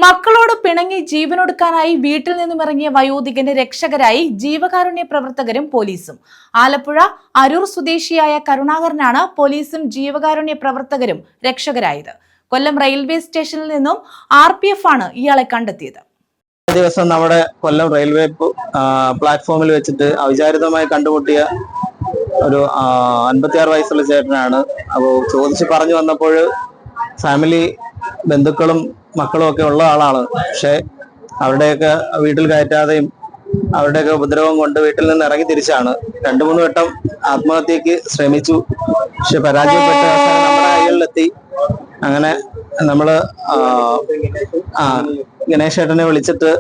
മക്കളോട് പിണങ്ങി ജീവനൊടുക്കാനായി വീട്ടിൽ നിന്നും ഇറങ്ങിയ വയോധികന്റെ രക്ഷകരായി ജീവകാരുണ്യ പ്രവർത്തകരും പോലീസും. ആലപ്പുഴ അരൂർ സ്വദേശിയായ കരുണാകരനാണ് പോലീസും ജീവകാരുണ്യ പ്രവർത്തകരും രക്ഷകരായത്. കൊല്ലം റെയിൽവേ സ്റ്റേഷനിൽ നിന്നും RPF ആണ് ഇയാളെ കണ്ടെത്തിയത്. ദിവസം നമ്മുടെ കൊല്ലം റെയിൽവേ പ്ലാറ്റ്ഫോമിൽ വെച്ചിട്ട് അവിചാരിതമായി കണ്ടുമുട്ടിയ ഒരു 56 വയസ്സുള്ള ചേട്ടനാണ്. അപ്പോൾ ചോദിച്ച് പറഞ്ഞു വന്നപ്പോൾ ഫാമിലി ബന്ധുക്കളും മക്കളും ഒക്കെ ഉള്ള ആളാണ്. പക്ഷെ അവരുടെയൊക്കെ വീട്ടിൽ കയറ്റാതെയും അവരുടെയൊക്കെ ഉപദ്രവം കൊണ്ട് വീട്ടിൽ നിന്ന് ഇറങ്ങി തിരിച്ചാണ്. 2-3 വട്ടം ആത്മഹത്യക്ക് ശ്രമിച്ചു. പക്ഷെ പരാജയപ്പെട്ട് നമ്മുടെ കൈകളിലെത്തി. അങ്ങനെ നമ്മള് ഗണേശേട്ടനെ വിളിച്ചിട്ട്,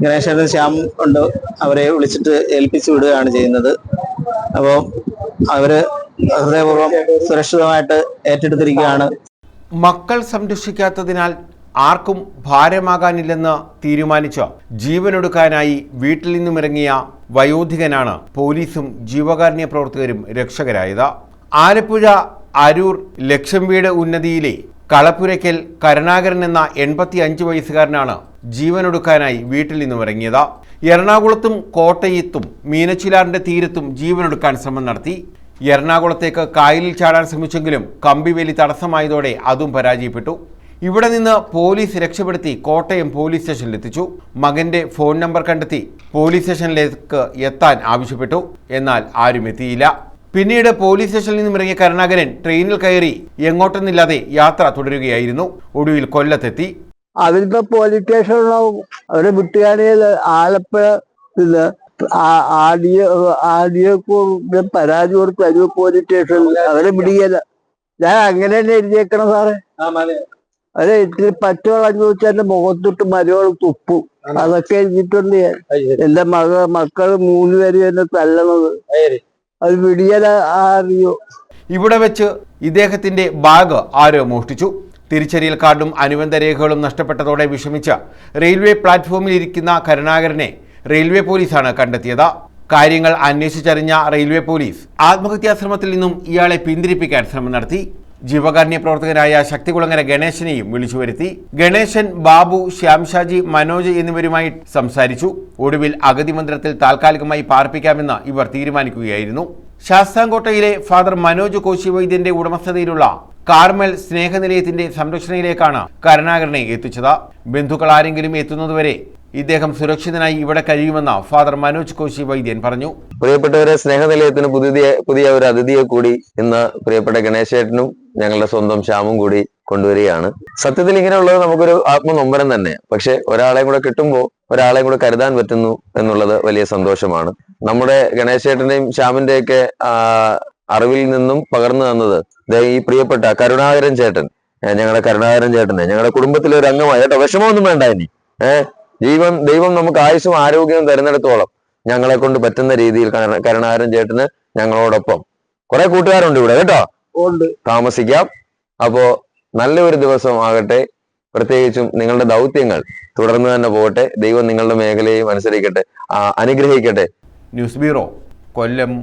ഗണേശേട്ടൻ ശ്യാം ഉണ്ട്, അവരെ വിളിച്ചിട്ട് ഏൽപ്പിച്ചു വിടുകയാണ് ചെയ്യുന്നത്. അപ്പോൾ അവര് ഹൃദയപൂർവ്വം സുരക്ഷിതമായിട്ട് ഏറ്റെടുത്തിരിക്കുകയാണ്. മക്കൾ സംരക്ഷിക്കാത്തതിനാൽ ആർക്കും ഭാരമാകാനില്ലെന്ന് തീരുമാനിച്ച് ജീവനൊടുക്കാനായി വീട്ടിൽ നിന്നുമിറങ്ങിയ വയോധികനാണ് പോലീസും ജീവകാരുണ്യ പ്രവർത്തകരും രക്ഷകരായത്. ആലപ്പുഴ അരൂർ ലക്ഷംവീട് ഉന്നതിയിലെ കളപ്പുരയ്ക്കൽ കരുണാകരൻ എന്ന 85 വയസ്സുകാരനാണ് ജീവനൊടുക്കാനായി വീട്ടിൽ നിന്നും ഇറങ്ങിയത്. എറണാകുളത്തും കോട്ടയത്തും മീനച്ചിലാറിന്റെ തീരത്തും ജീവനൊടുക്കാൻ ശ്രമം നടത്തി. എറണാകുളത്തേക്ക് കായലിൽ ചാടാൻ ശ്രമിച്ചെങ്കിലും കമ്പിവേലി തടസ്സമായതോടെ അതും പരാജയപ്പെട്ടു. ഇവിടെ നിന്ന് പോലീസ് രക്ഷപ്പെടുത്തി കോട്ടയം പോലീസ് സ്റ്റേഷനിലെത്തിച്ചു. മകന്റെ ഫോൺ നമ്പർ കണ്ടെത്തി പോലീസ് സ്റ്റേഷനിലേക്ക് എത്താൻ ആവശ്യപ്പെട്ടു. എന്നാൽ ആരും എത്തിയില്ല. പിന്നീട് പോലീസ് സ്റ്റേഷനിൽ നിന്നും ഇറങ്ങിയ കരുണാകരൻ ട്രെയിനിൽ കയറി എങ്ങോട്ടെന്നില്ലാതെ യാത്ര തുടരുകയായിരുന്നു. ഒടുവിൽ കൊല്ലത്തെത്തി. അവരിപ്പോ പോലീസ് സ്റ്റേഷനിലാവും. അവരെ വിട്ടുകാരെ ആലപ്പുഴ പരാതി കൊടുത്ത് അരൂർ പോലീസ് സ്റ്റേഷനിൽ അവരെ വിടുകയല്ല. ഞാൻ അങ്ങനെ തന്നെ എഴുതിയേക്കണം സാറേ. അവരെ ഇത്തിരി പച്ചവെള്ളം ചോദിച്ചാൽ മുഖത്തൊട്ട് മരവോളം തുപ്പും. അതൊക്കെ എഴുതിയിട്ടുണ്ട് ഞാൻ. എന്റെ മക്കൾ 3 പേര് എന്നെ തല്ലണത്. അത് വിടിയല അറിയോ. ഇവിടെ വെച്ച് ഇദ്ദേഹത്തിന്റെ ബാഗ് ആരോ മോഷ്ടിച്ചു. തിരിച്ചറിയൽ കാർഡും അനുബന്ധ രേഖകളും നഷ്ടപ്പെട്ടതോടെ വിഷമിച്ച റെയിൽവേ പ്ലാറ്റ്ഫോമിൽ ഇരിക്കുന്ന കരുണാകരനെ റെയിൽവേ പോലീസാണ് കണ്ടെത്തിയത്. കാര്യങ്ങൾ അന്വേഷിച്ചറിഞ്ഞ റെയിൽവേ പോലീസ് ആത്മഹത്യാശ്രമത്തിൽ നിന്നും ഇയാളെ പിന്തിരിപ്പിക്കാൻ ശ്രമം നടത്തി. ജീവകാരുണ്യ പ്രവർത്തകനായ ശക്തികുളങ്ങര ഗണേശനെയും വിളിച്ചു വരുത്തി. ഗണേശൻ, ബാബു, ശ്യാംഷാജി, മനോജ് എന്നിവരുമായി സംസാരിച്ചു. ഒടുവിൽ അഗതി മന്ദിരത്തിൽ താൽക്കാലികമായി പാർപ്പിക്കാമെന്ന് ഇവർ തീരുമാനിക്കുകയായിരുന്നു. ശാസ്താംകോട്ടയിലെ ഫാദർ മനോജ് കോശി വൈദ്യന്റെ ഉടമസ്ഥതയിലുള്ള കാർമൽ സ്നേഹനിലയത്തിന്റെ സംരക്ഷണയിലേക്കാണ് കരുണാകരനെ എത്തിച്ചത്. ബന്ധുക്കൾ ആരെങ്കിലും എത്തുന്നതുവരെ ഇദ്ദേഹം സുരക്ഷിതനായി ഇവിടെ കഴിയുമെന്ന് ഫാദർ മനോജ് കോശി വൈദ്യൻ പറഞ്ഞു. പ്രിയപ്പെട്ടവരെ, സ്നേഹനിലയത്തിന് പുതിയ ഒരു അതിഥിയെ കൂടി ഇന്ന് പ്രിയപ്പെട്ട ഗണേശേട്ടനും ഞങ്ങളുടെ സ്വന്തം ശ്യാമും കൂടി കൊണ്ടുവരികയാണ്. സത്യത്തിൽ ഇങ്ങനെയുള്ളത് നമുക്കൊരു ആത്മനൊമ്പരം തന്നെ. പക്ഷെ ഒരാളെയും കൂടെ കിട്ടുമ്പോൾ ഒരാളെയും കൂടെ കരുതാൻ പറ്റുന്നു എന്നുള്ളത് വലിയ സന്തോഷമാണ്. നമ്മുടെ ഗണേശേട്ടന്റെയും ശ്യാമിന്റെയൊക്കെ അറിവിൽ നിന്നും പകർന്നു തന്നത് ഈ പ്രിയപ്പെട്ട കരുണാകരൻ ചേട്ടൻ, ഞങ്ങളുടെ കരുണാകരൻ ചേട്ടനെ ഞങ്ങളുടെ കുടുംബത്തിലെ ഒരു അംഗമായി. കേട്ടോ, വിഷമമൊന്നും വേണ്ട. ഇനി ദൈവം നമുക്ക് ആയുസ്സും ആരോഗ്യവും തരുന്നിടത്തോളം ഞങ്ങളെ കൊണ്ട് പറ്റുന്ന രീതിയിൽ കരുണാകരൻ ചേട്ടന് ഞങ്ങളോടൊപ്പം കുറെ കൂട്ടുകാരുണ്ട് ഇവിടെ. കേട്ടോ, താമസിക്കാം. അപ്പോ നല്ലൊരു ദിവസം ആകട്ടെ. പ്രത്യേകിച്ചും നിങ്ങളുടെ ദൗത്യങ്ങൾ തുടർന്ന് തന്നെ പോകട്ടെ. ദൈവം നിങ്ങളുടെ മേഖലയും അനുസരിക്കട്ടെ, അനുഗ്രഹിക്കട്ടെ. ന്യൂസ് ബ്യൂറോ, കൊല്ലം.